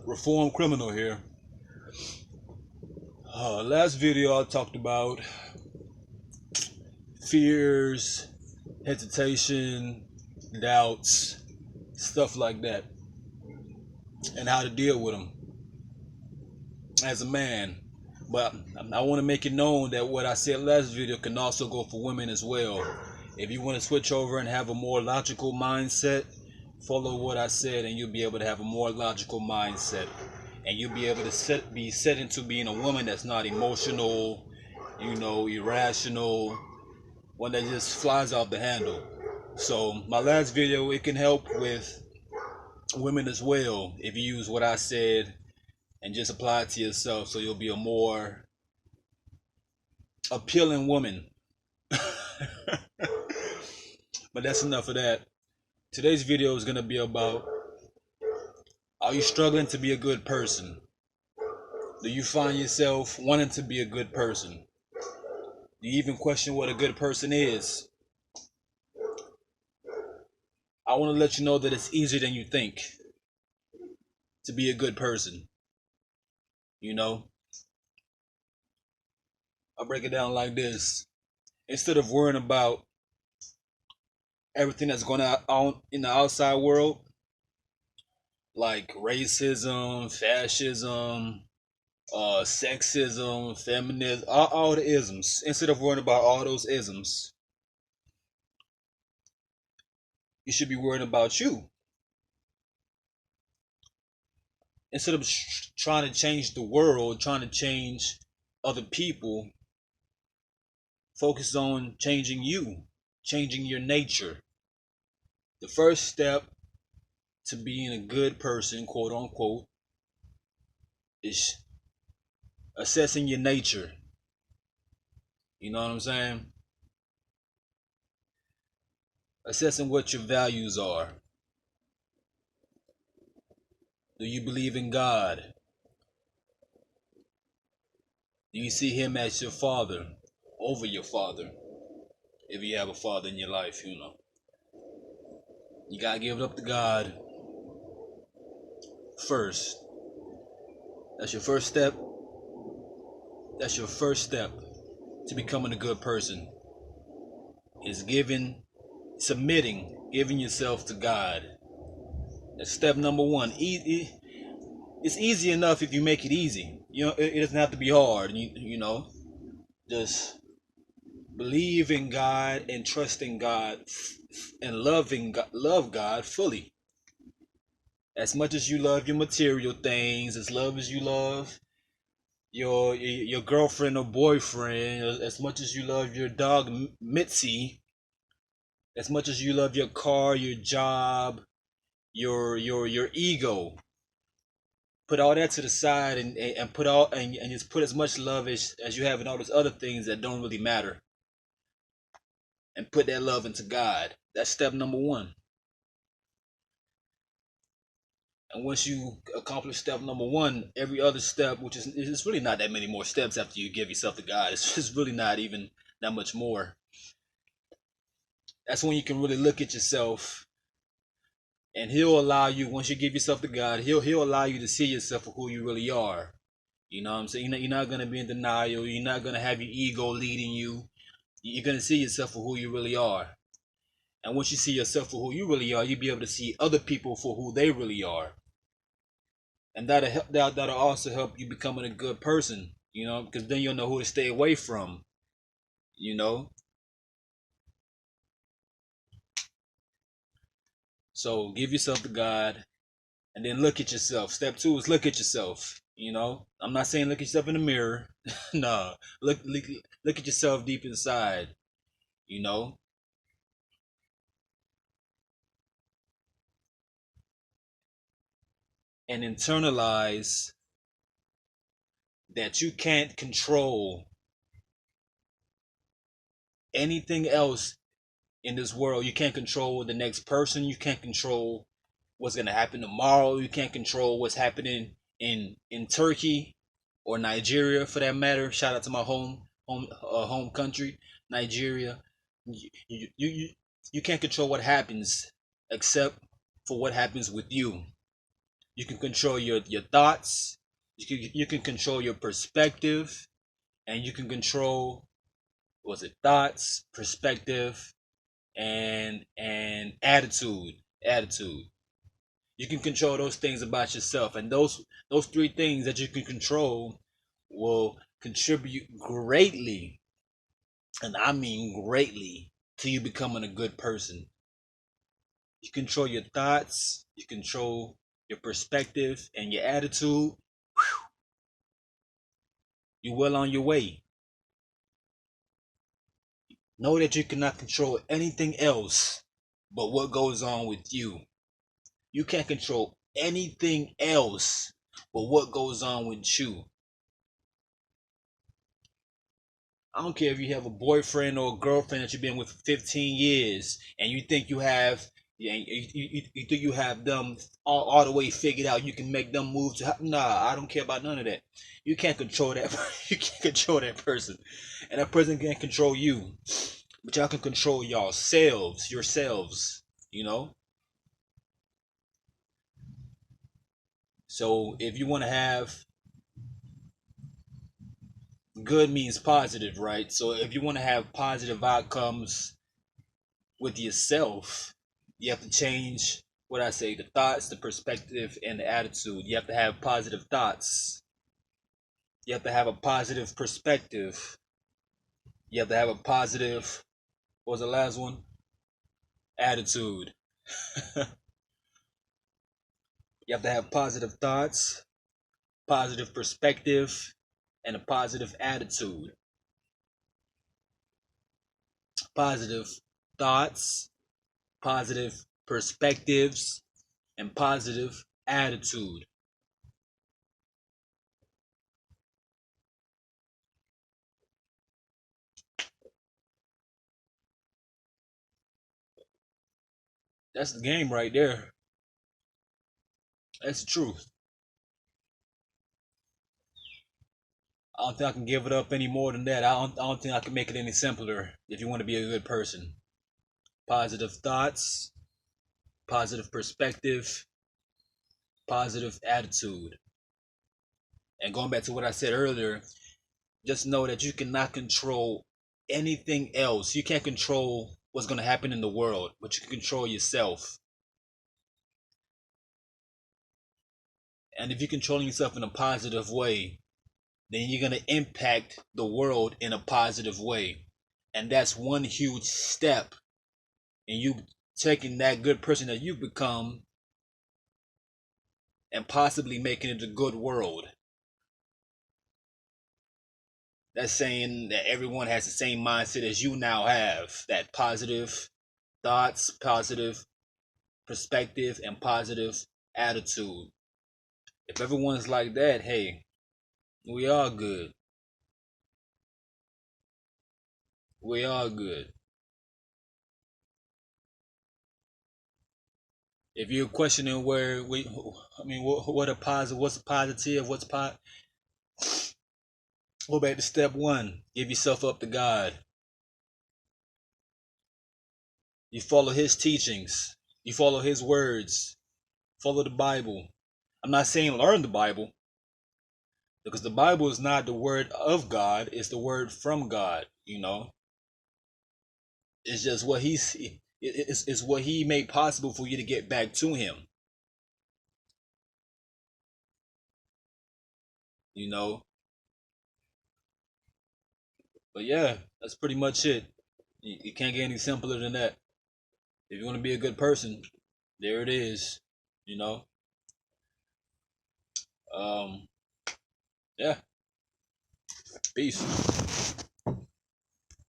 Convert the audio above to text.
Reformed Criminal here. Last video I talked about fears, hesitation, doubts, stuff like that, and how to deal with them as a man. But I want to make it known that what I said last video can also go for women as well. If you want to switch over and have a more logical mindset, follow what I said and you'll be able to have a more logical mindset. And you'll be able to be set into being a woman that's not emotional, irrational, one that just flies off the handle. So my last video, it can help with women as well if you use what I said and just apply it to yourself, so you'll be a more appealing woman. But that's enough of that. Today's video is going to be about, are you struggling to be a good person? Do you find yourself wanting to be a good person? Do you even question what a good person is? I want to let you know that it's easier than you think to be a good person. I'll break it down like this. Instead of worrying about everything that's going on in the outside world, like racism, fascism, sexism, feminism, all the isms, instead of worrying about all those isms, you should be worrying about you. Instead of trying to change the world, trying to change other people, focus on changing you, changing your nature. The first step to being a good person, quote unquote, is assessing your nature. You know what I'm saying? Assessing what your values are. Do you believe in God? Do you see him as your father, over your father? If you have a father in your life, you gotta give it up to God first. That's your first step. That's your first step to becoming a good person. Is giving yourself to God. That's step number one. It's easy enough if you make it easy. It doesn't have to be hard. Just believe in God and trust in God and love God fully. As much as you love your material things, as you love your girlfriend or boyfriend, as much as you love your dog Mitzi, as much as you love your car, your job, your ego, put all that to the side and put all and just put as much love as you have in all those other things that don't really matter, and put that love into God. That's step number one. And once you accomplish step number one, every other step, which is really not that many more steps after you give yourself to God, it's just really not even that much more. That's when you can really look at yourself, and he'll allow you, once you give yourself to God, he'll allow you to see yourself for who you really are. You know what I'm saying? You're not going to be in denial. You're not going to have your ego leading you. You're going to see yourself for who you really are. And once you see yourself for who you really are, you'll be able to see other people for who they really are. And that'll also help you becoming a good person, because then you'll know who to stay away from, So give yourself to God, and then look at yourself. Step two is look at yourself. I'm not saying look at yourself in the mirror. No, look at yourself deep inside. And internalize that you can't control anything else in this world. You can't control the next person. You can't control what's going to happen tomorrow. You can't control what's happening in Turkey or Nigeria, for that matter. Shout out to my home country, Nigeria. You can't control what happens except for what happens with you. You can control your thoughts. You can control your perspective, and you can control, was it thoughts, perspective, and attitude. You can control those things about yourself, and those three things that you can control will contribute greatly, and I mean greatly, to you becoming a good person. You control your thoughts, you control your perspective and your attitude. You're well on your way. Know that you cannot control anything else but what goes on with you. You can't control anything else but what goes on with you. I don't care if you have a boyfriend or a girlfriend that you've been with for 15 years and you think you have, yeah, you think you have them all the way figured out. You can make them move to. Nah, I don't care about none of that. You can't control that. You can't control that person, and that person can't control you. But y'all can control yourselves. You know. So if you want to have, good means positive, right? So if you want to have positive outcomes with yourself, you have to change what I say, the thoughts, the perspective, and the attitude. You have to have positive thoughts. You have to have a positive perspective. You have to have a positive, what was the last one? Attitude. You have to have positive thoughts, positive perspective, and a positive attitude. Positive thoughts, positive perspectives, and positive attitude. That's the game right there. That's the truth. I don't think I can give it up any more than that. I don't think I can make it any simpler if you want to be a good person. Positive thoughts, positive perspective, positive attitude. And going back to what I said earlier, just know that you cannot control anything else. You can't control what's going to happen in the world, but you can control yourself. And if you're controlling yourself in a positive way, then you're going to impact the world in a positive way. And that's one huge step in you taking that good person that you've become and possibly making it a good world. That's saying that everyone has the same mindset as you now have, that positive thoughts, positive perspective, and positive attitude. If everyone's like that, hey, we are good. We are good. If you're questioning where I mean, what a positive, what's positive, what's go back to step one. Give yourself up to God. You follow His teachings. You follow His words. Follow the Bible. I'm not saying learn the Bible, because the Bible is not the word of God. It's the word from God. It's just what it's what He made possible for you to get back to Him. You know. But yeah, that's pretty much it. You can't get any simpler than that. If you want to be a good person, there it is. You know. Um. Yeah. Peace.